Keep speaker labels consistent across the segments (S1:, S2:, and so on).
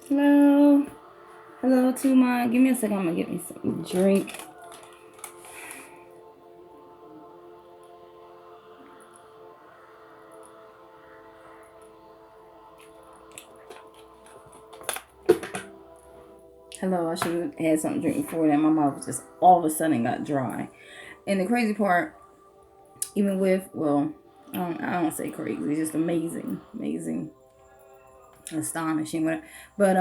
S1: Hello. Hello to my. Give me a second. I'm gonna get me some drink. Hello. I should have had something to drink before that. My mouth just all of a sudden got dry. And the crazy part, even with I don't say crazy. It's just amazing, astonishing. But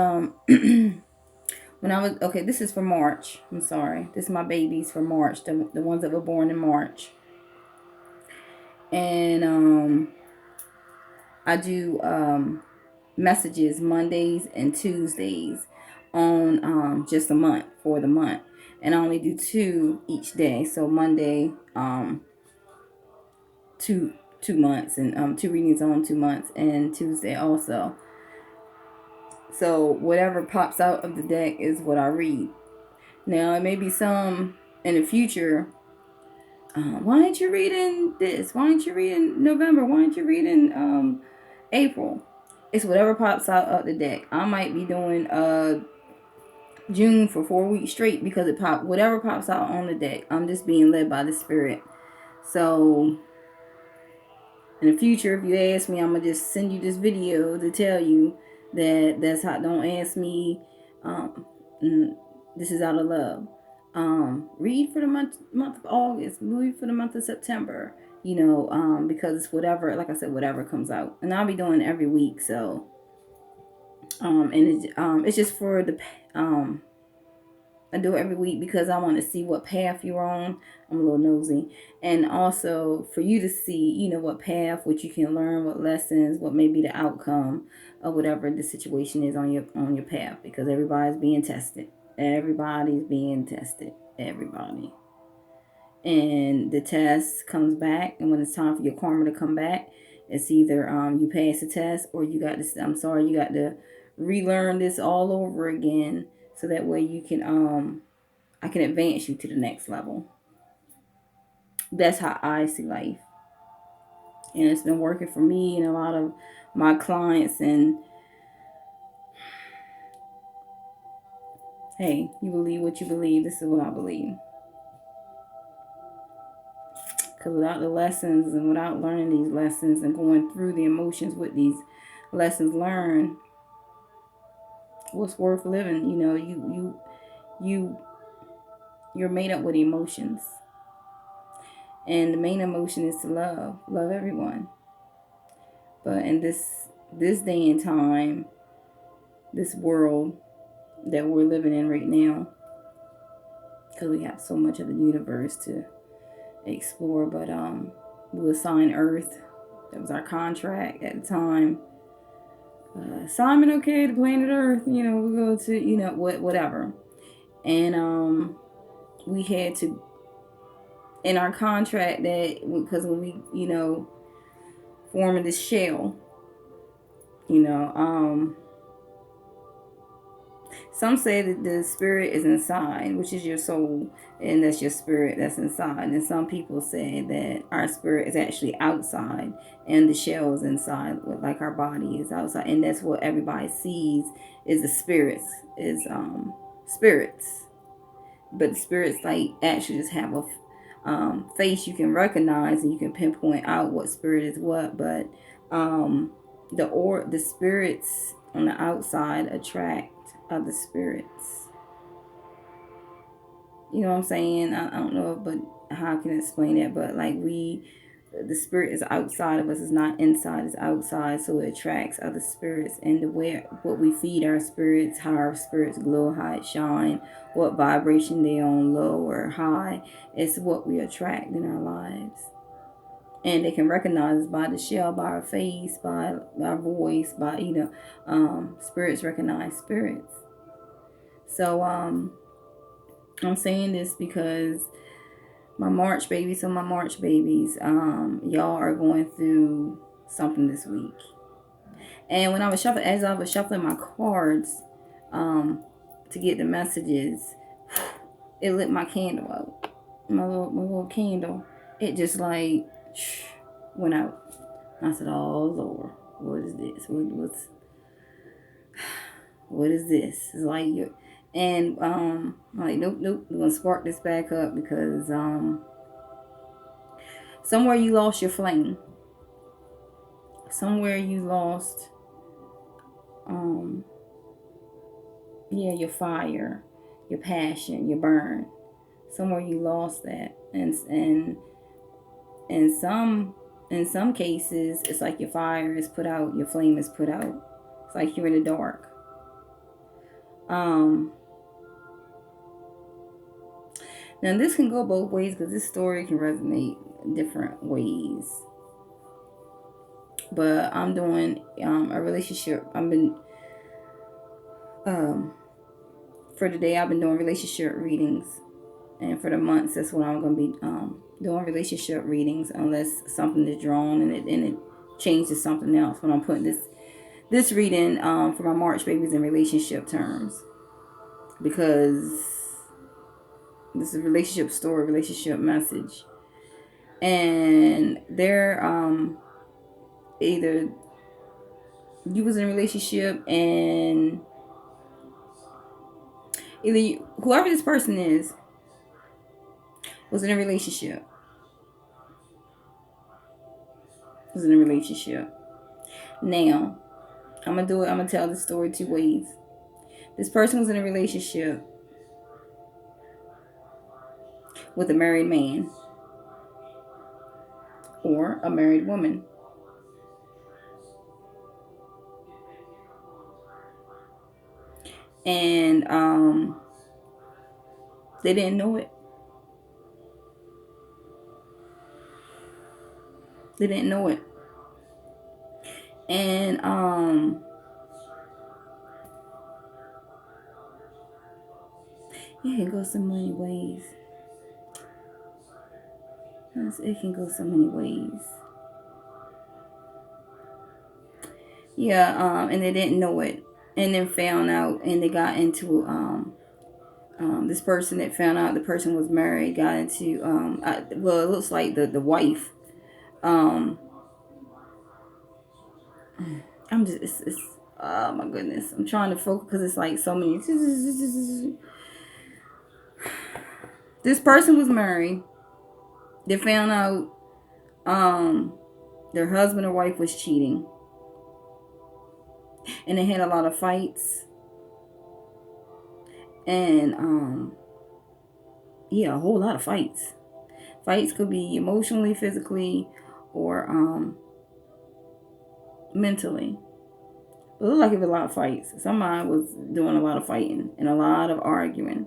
S1: when I was okay, this is for March. I'm sorry. This is my babies for March. The ones that were born in March. And I do messages Mondays and Tuesdays on just a month for the month, and I only do two each day. So Monday, two months, and two readings on 2 months, and Tuesday also. So whatever pops out of the deck is what I read. Now it may be some in the future. Why aren't you reading this? Why aren't you reading November? Why aren't you reading April? It's whatever pops out of the deck. I might be doing June for 4 weeks straight because whatever pops out on the deck. I'm just being led by the spirit. So in the future, if you ask me, I'm gonna just send you this video to tell you that's how. Don't ask me. Um, this is out of love. Read for the month of August. Read for the month of September. Because it's whatever. Like I said, whatever comes out, and I'll be doing it every week. So, it's just for the I do it every week because I want to see what path you're on. I'm a little nosy. And also for you to see, what path, what you can learn, what lessons, what may be the outcome of whatever the situation is on your path. Because everybody's being tested. Everybody's being tested. Everybody. And the test comes back, and when it's time for your karma to come back, it's either you pass the test or you got to relearn this all over again, so that way you can I can advance you to the next level. That's how I see life. And it's been working for me and a lot of my clients. And hey, you believe what you believe. This is what I believe. Because without the lessons and without learning these lessons and going through the emotions with these lessons learned, what's worth living? You you're made up with emotions. And the main emotion is to love everyone. But in this day and time, this world that we're living in right now, because we have so much of the universe to explore. But we assigned Earth. That was our contract at the time. Simon, okay, the planet Earth. We go to whatever, and we had to in our contract that because when we forming this shell, you know some say that the spirit is inside, which is your soul, and that's your spirit that's inside. And some people say that our spirit is actually outside, and the shell is inside, like our body is outside. And that's what everybody sees is the spirits. But the spirits like actually just have a face you can recognize, and you can pinpoint out what spirit is what. But the spirits on the outside attract other spirits. You know what I'm saying? I don't know, but how I can explain it. But like the spirit is outside of us. It's not inside. It's outside, so it attracts other spirits. And the way what we feed our spirits, how our spirits glow, how it shine, what vibration they on, low or high, it's what we attract in our lives. And they can recognize us by the shell, by our face, by our voice, by spirits recognize spirits. So I'm saying this because my March babies, y'all are going through something this week. And when I was shuffling, as I was shuffling my cards, to get the messages, it lit my candle out. My little candle. It just like went out. I said, "Oh Lord, what is this? What is this? It's like you, and I'm like, nope, nope. We're gonna spark this back up because somewhere you lost your flame. Somewhere you lost um yeah, your fire, your passion, your burn. Somewhere you lost that. And in some cases it's like your fire is put out, your flame is put out. It's like you're in the dark. Um Now this can go both ways because this story can resonate different ways. But I'm doing a relationship. I've been um for today. I've been doing relationship readings, and for the months, that's what I'm going to be doing relationship readings, unless something is drawn and it changes something else. When I'm putting this reading for my March babies in relationship terms, because this is a relationship story, relationship message, and they're either you was in a relationship and whoever this person is was in a relationship, was in a relationship. Now, I'm gonna tell this story two ways. This person was in a relationship with a married man or a married woman. And they didn't know it. They didn't know it. And it can go so many ways. It can go so many ways. Yeah, and they didn't know it. And then found out, and they got into this person that found out the person was married got into well, it looks like the wife. um I'm just it's oh my goodness, I'm trying to focus because it's like so many. This person was married. They found out um their husband or wife was cheating, and they had a lot of fights. And yeah, a whole lot of fights. Fights could be emotionally, physically, or mentally. It looked like it was a lot of fights. Somebody was doing a lot of fighting and a lot of arguing.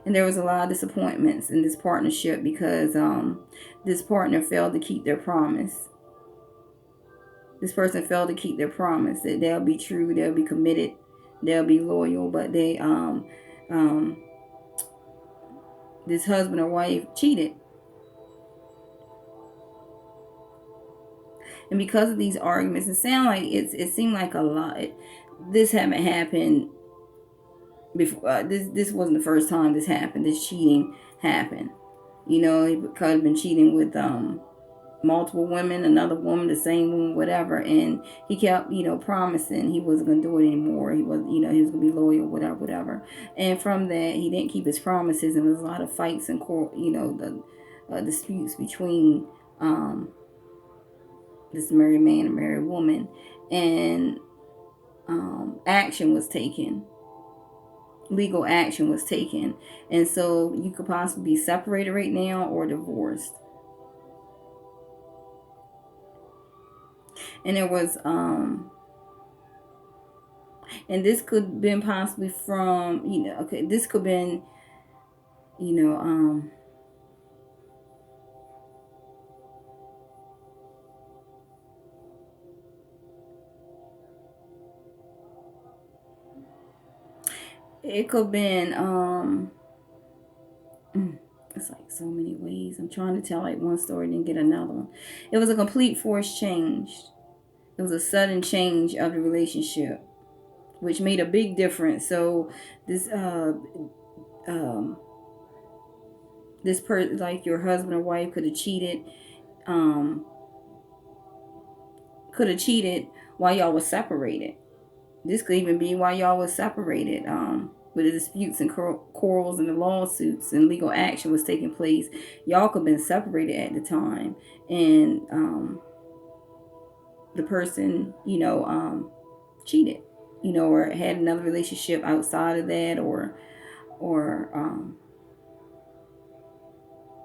S1: And there was a lot of disappointments in this partnership because this partner failed to keep their promise. This person failed to keep their promise that they'll be true, they'll be committed, they'll be loyal, but they this husband or wife cheated. And because of these arguments, it seemed like a lot. This haven't happened before. This wasn't the first time this happened. This cheating happened. You know, he could have been cheating with multiple women, another woman, the same woman, whatever. And he kept, promising he wasn't gonna do it anymore. He was, he was gonna be loyal, whatever, whatever. And from that, he didn't keep his promises, and there was a lot of fights and court, the disputes between this married man and married woman, and action was taken. Legal action was taken, and so you could possibly be separated right now or divorced. And there was and this could have been possibly from, okay, this could have been, you know it could have been it's like so many ways. I'm trying to tell like one story and then get another one. It was a complete forced change. It was a sudden change of the relationship, which made a big difference. So this um like your husband or wife um could have cheated while y'all was separated. This could even be why y'all was separated. With the disputes and quarrels and the lawsuits and legal action was taking place. Y'all could have been separated at the time, and the person, cheated, or had another relationship outside of that, or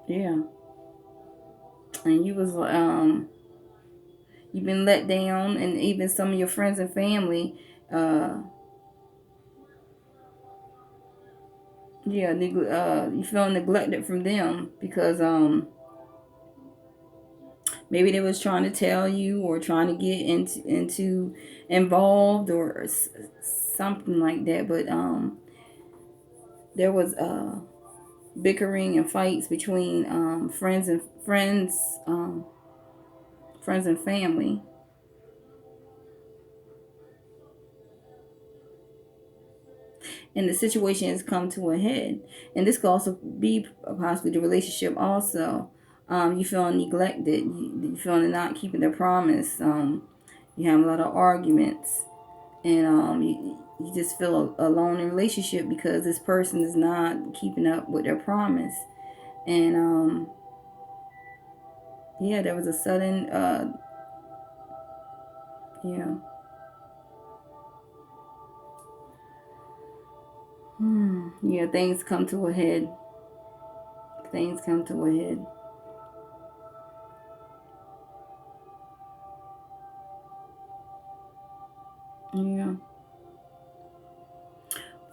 S1: yeah, and you've been let down, and even some of your friends and family, uh, you feel neglected from them because maybe they was trying to tell you or trying to get into involved or something like that, but there was bickering and fights between friends and family. And the situation has come to a head. And this could also be possibly the relationship also. You feeling neglected. You feeling not keeping their promise. You have a lot of arguments. And you just feel alone in relationship because this person is not keeping up with their promise. And yeah, there was a sudden yeah. Yeah, things come to a head. Things come to a head. Yeah.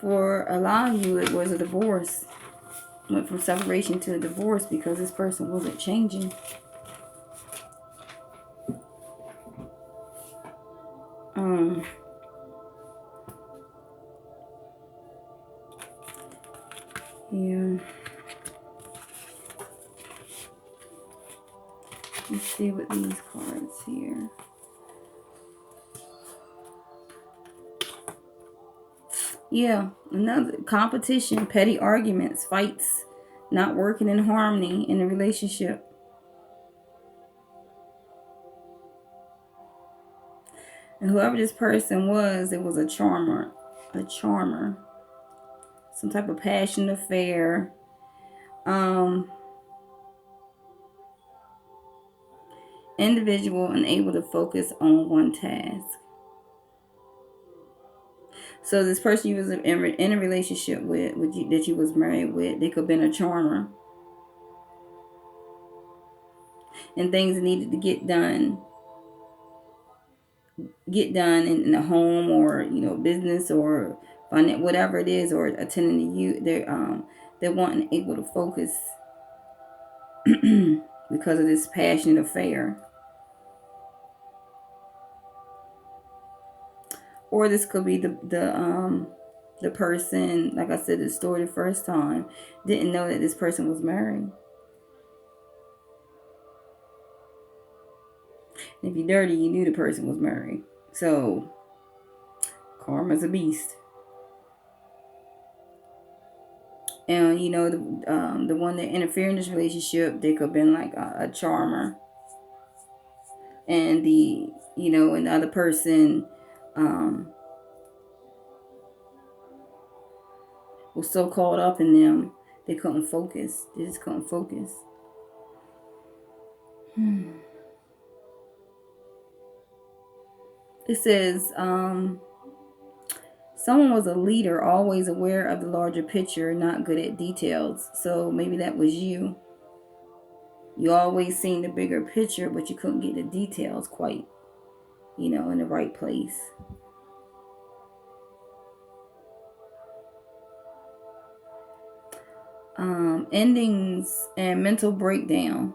S1: For a lot of you, it was a divorce. Went from separation to a divorce because this person wasn't changing. Um, yeah. Let's see what these cards here. Yeah, another competition, petty arguments, fights, not working in harmony in a relationship. And whoever this person was, it was a charmer. A charmer. Some type of passion affair. Um, Individual unable to focus on one task. So this person you was in a relationship with you, that you was married with, they could have been a charmer, and things needed to get done in the home, or business, or whatever it is, or attending to you. They weren't able to focus because of this passionate affair. Or this could be the person, like I said, the story the first time, didn't know that this person was married. And if you're dirty, you knew the person was married. So karma's a beast. And the one that interfered in this relationship, they could have been like a charmer, and and the other person um, was so caught up in them, they couldn't focus. They just couldn't focus. It says someone was a leader, always aware of the larger picture, not good at details. So maybe that was you. You always seen the bigger picture, but you couldn't get the details quite, in the right place. Endings and mental breakdown.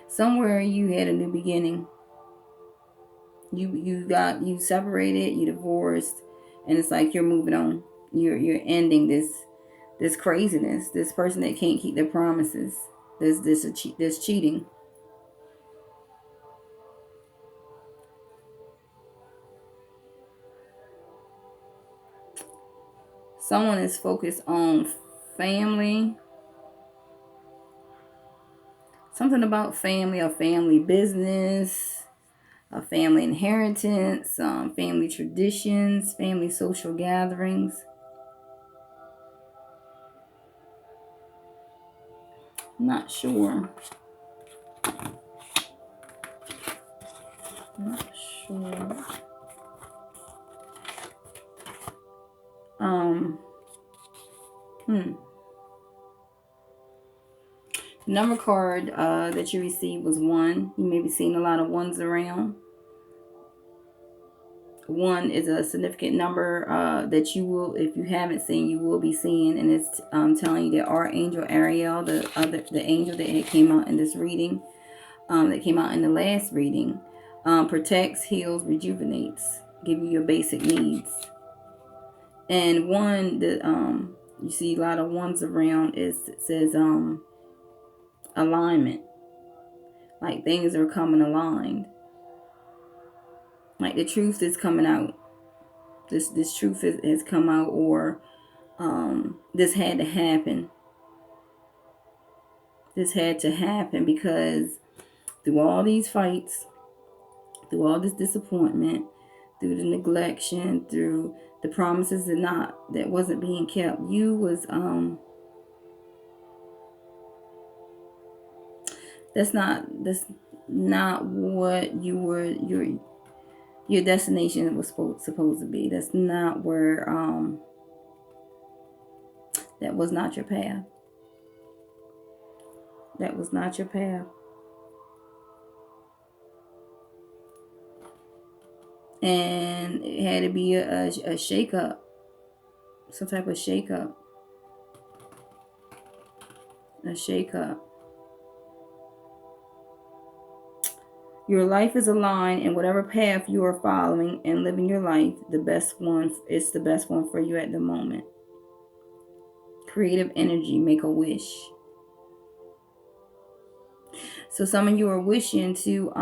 S1: Somewhere you had a new beginning. You separated, you divorced, and it's like you're moving on. You're ending this craziness. This person that can't keep their promises. This cheating. Someone is focused on family. Something about family or family business. family inheritance, family traditions, family social gatherings. I'm not sure. Not sure. Um, hmm. Number card that you received was 1. You may be seeing a lot of ones around. 1 is a significant number that you will, if you haven't seen, you will be seeing, and it's telling you that Archangel Ariel, the angel that came out in this reading, that came out in the last reading, protects, heals, rejuvenates, give you your basic needs. And 1 that you see a lot of ones around it says alignment, like things are coming aligned, like the truth is coming out. This truth has come out, or this had to happen. This had to happen because through all these fights, through all this disappointment, through the neglection, through the promises that wasn't being kept, that's not what you were, your destination was supposed to be. That's not where that was not your path. That was not your path. And it had to be a shake-up, some type of shake-up. A shake-up. Your life is aligned, and whatever path you are following and living your life, the best one is the best one for you at the moment. Creative energy, make a wish. So some of you are wishing to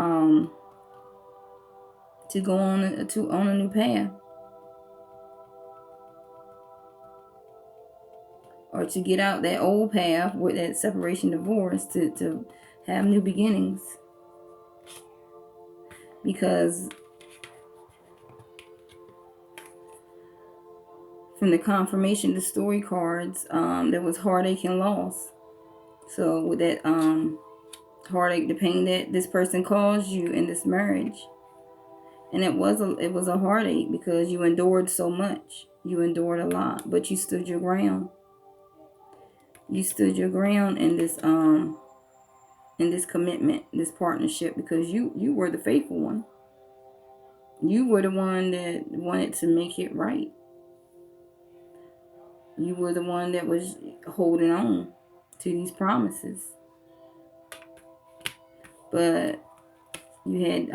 S1: go on a new path, or to get out that old path with that separation, divorce, to have new beginnings. Because from the confirmation, the story cards, there was heartache and loss. So with that heartache, the pain that this person caused you in this marriage, and it was a heartache because you endured so much. You endured a lot, but you stood your ground. You stood your ground in this commitment, this partnership, because you were the faithful one. You were the one that wanted to make it right. You were the one that was holding on to these promises. But you had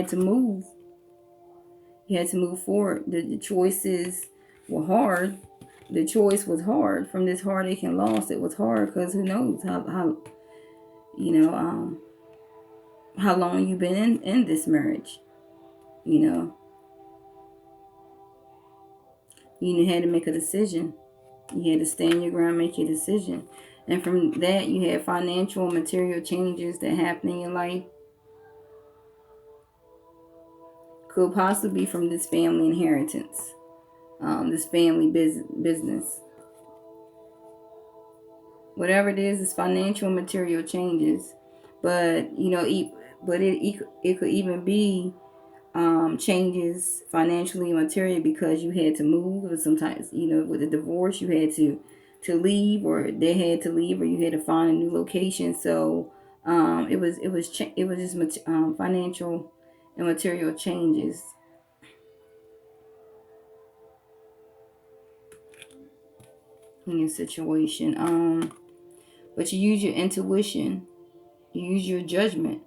S1: to move. You had to move forward. The choices were hard. The choice was hard. From this heartache and loss, it was hard because who knows how how long you've been in this marriage. You had to make a decision. You had to stand your ground, make your decision. And from that, you had financial and material changes that happen in your life. Could possibly be from this family inheritance, this family business. Whatever it is financial and material changes. But, it could even be changes financially and materially because you had to move, or sometimes with a divorce you had to leave, or they had to leave, or you had to find a new location. So it was just financial and material changes. In your situation, but you use your intuition, you use your judgment,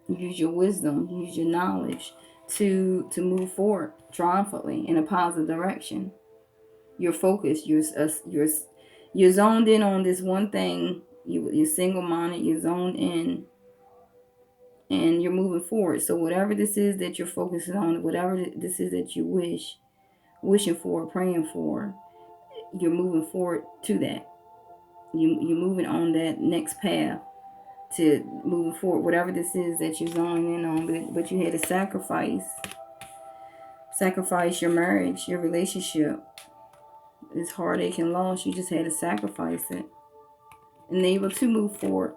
S1: you use your wisdom, you use your knowledge to move forward triumphantly in a positive direction. You're focused. You're zoned in on this one thing. You're single-minded. You're zoned in, and you're moving forward. So whatever this is that you're focusing on, whatever this is that you wishing for, praying for, you're moving forward to that. You're moving on that next path to move forward, whatever this is that you're zoning in on. But you had to sacrifice your marriage, your relationship. It's heartache and loss. You just had to sacrifice it and able to move forward.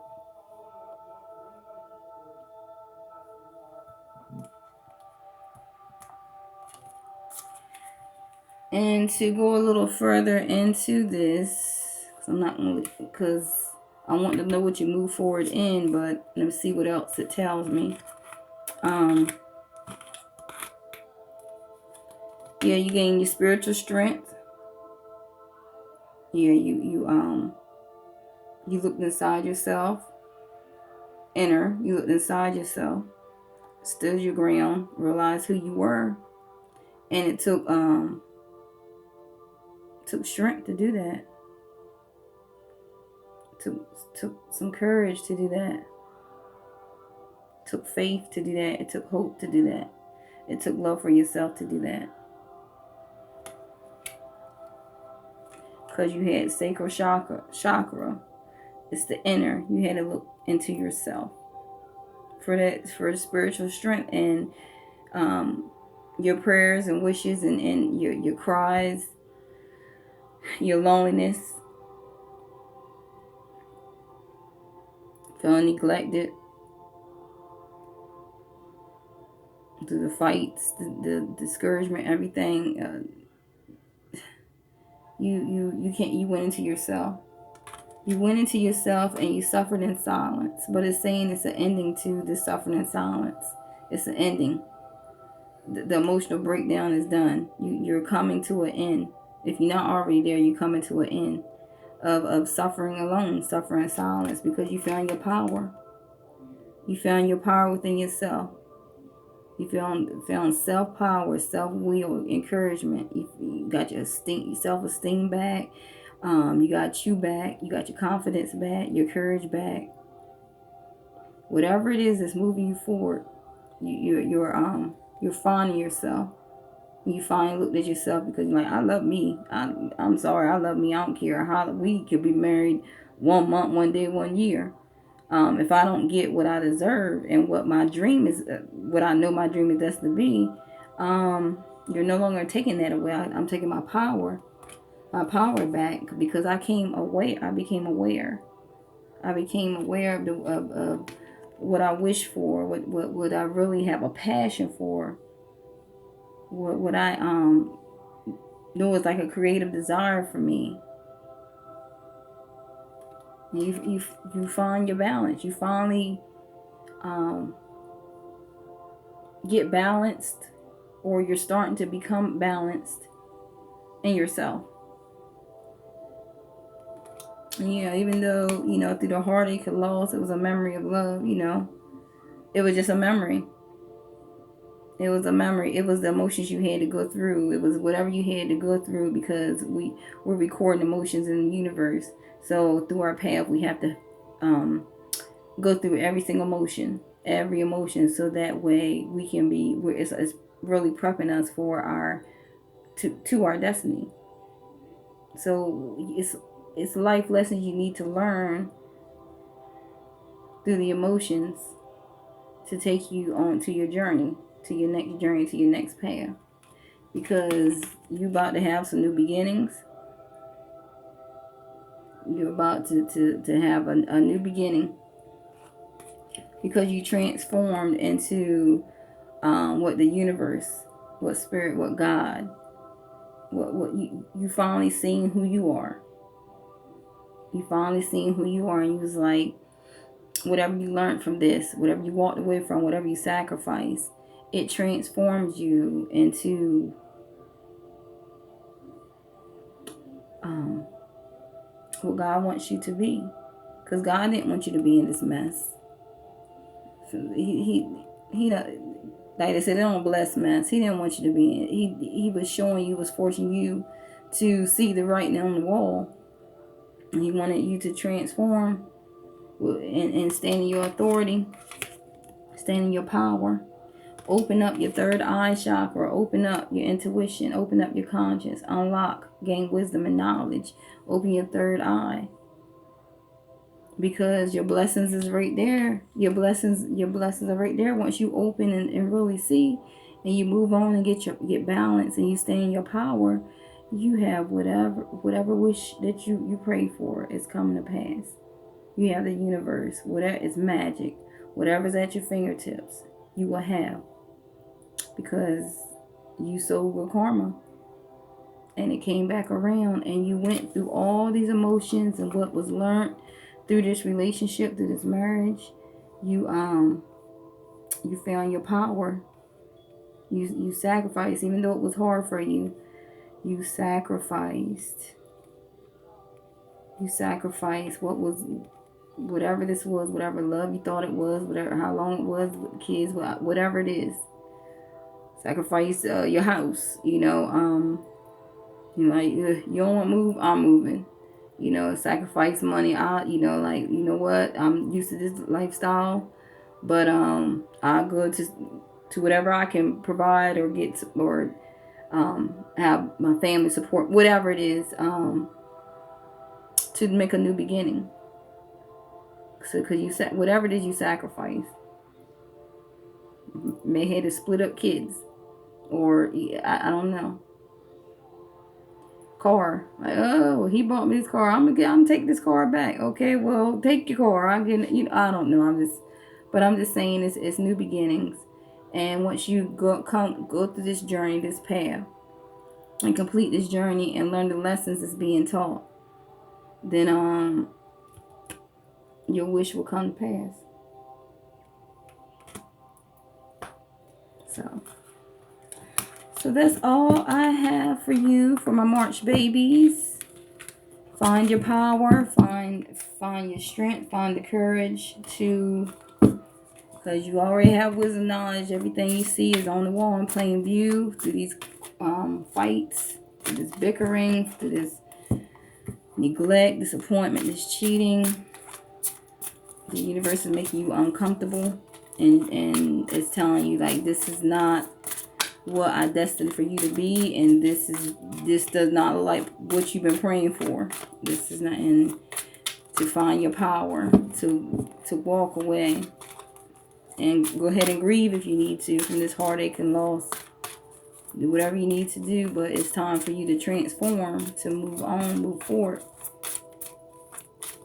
S1: And to go a little further into this, because I want to know what you move forward in, but let me see what else it tells me. Yeah, you gain your spiritual strength. Yeah, you looked inside yourself. You looked inside yourself, stood your ground, realized who you were, and it took strength to do that. Took some courage to do that. Took faith to do that. It took hope to do that. It took love for yourself to do that. Because you had sacral chakra. It's the inner. You had to look into yourself for spiritual strength and your prayers and wishes and your cries, your loneliness, feeling neglected, through the fights, the discouragement, everything. You went into yourself. You went into yourself and you suffered in silence. But it's saying it's an ending to the suffering in silence. It's an ending. The emotional breakdown is done. You're coming to an end. If you're not already there, you're coming to an end of suffering alone, suffering in silence, because you found your power. You found your power within yourself. You found self-power, self-will, encouragement. You got your self-esteem back. You got you back. You got your confidence back, your courage back. Whatever it is that's moving you forward, you're finding yourself. You finally looked at yourself because you're like, I love me. I'm sorry, I love me. I don't care how we could be married 1 month, 1 day, 1 year. If I don't get what I deserve and what my dream is, what I know my dream is destined to be, you're no longer taking that away. I'm taking my power back because I became aware. I became aware of what I wish for, what I really have a passion for, what I know is like a creative desire for me. You find your balance. You finally get balanced, or you're starting to become balanced in yourself. And even though, through the heartache and loss, it was a memory of love, it was just a memory. It was a memory. It was the emotions you had to go through. It was whatever you had to go through, because we're recording emotions in the universe. So through our path, we have to go through every single emotion, so that way we can be. It's really prepping us for our destiny. So it's life lessons you need to learn through the emotions to take you on to your journey, to your next path, because you're about to have some new beginnings. You're about to have a new beginning, because you transformed into what the universe, what spirit, what God, what you finally seen who you are. You finally seen who you are, and you was like, whatever you learned from this, whatever you walked away from, whatever you sacrificed, it transforms you into what God wants you to be. Because God didn't want you to be in this mess. So he like they said, they don't bless mess. He didn't want you to be in. He was showing you, was forcing you to see the writing on the wall. And he wanted you to transform and stand in your authority, stand in your power. Open up your third eye chakra, open up your intuition, open up your conscience, unlock, gain wisdom and knowledge. Open your third eye. because your blessings is right there. Your blessings are right there. Once you open and really see, and you move on and get balance, and you stay in your power, you have whatever wish that you pray for is coming to pass. You have the universe, whatever is magic, whatever's at your fingertips, you will have, because you sowed good karma, and it came back around, and you went through all these emotions and what was learned through this relationship, through this marriage. You found your power. You sacrificed, even though it was hard for you. You sacrificed. You sacrificed whatever this was, whatever love you thought it was, whatever, how long it was with the kids, whatever it is. Sacrifice your house, you like, you don't want to move, I'm moving. Sacrifice money. What, I'm used to this lifestyle, but I'll go to whatever I can provide or get, or have my family support, whatever it is, to make a new beginning. So, because you said whatever it is you sacrifice, may have to split up kids, or I don't know. Car, like, oh, he bought me this car, I'm gonna take this car back. Okay, well, take your car. I don't know. I'm just saying it's new beginnings, and once you go through this journey, this path, and complete this journey and learn the lessons that's being taught, then your wish will come to pass. So that's all I have for you for my March babies. Find your power, find your strength, find the courage to, because you already have wisdom, knowledge. Everything you see is on the wall in plain view through these fights, through this bickering, through this neglect, disappointment, this cheating. The universe is making you uncomfortable, and it's telling you, like, this is not what I destined for you to be, and this does not look like what you've been praying for. This is not in to find your power, to walk away, and go ahead and grieve if you need to from this heartache and loss. Do whatever you need to do, but it's time for you to transform, to move on, move forward,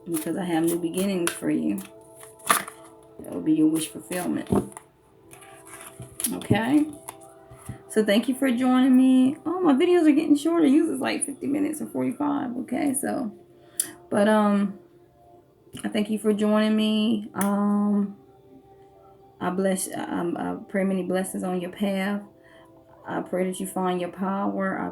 S1: because I have new beginnings for you. That will be your wish fulfillment. Okay? So thank you for joining me. Oh, my videos are getting shorter. Usually it's like 50 minutes or 45. Okay, so, but I thank you for joining me. I pray many blessings on your path. I pray that you find your power. I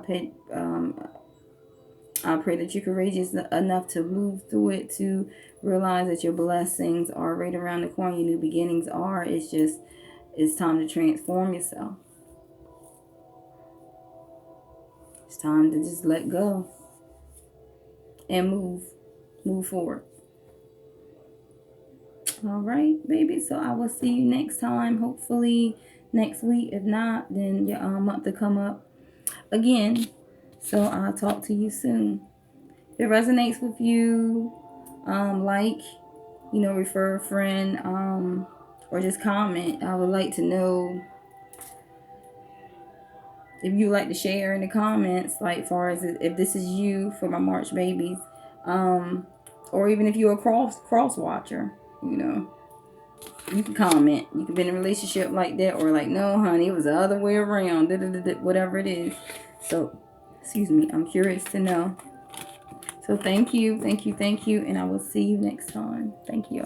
S1: pray that you're courageous enough to move through it, to realize that your blessings are right around the corner. Your new beginnings are. It's time to transform yourself. It's time to just let go and move forward. All right, baby. So I will see you next time. Hopefully next week. If not, then your month to come up again. So I'll talk to you soon. If it resonates with you, refer a friend, or just comment. I would like to know if you like to share in the comments, like, far as if this is you for my March babies, or even if you're a cross watcher, you can comment. You can be in a relationship like that, or like, no, honey, it was the other way around, whatever it is. So, excuse me, I'm curious to know. So thank you, and I will see you next time. Thank you.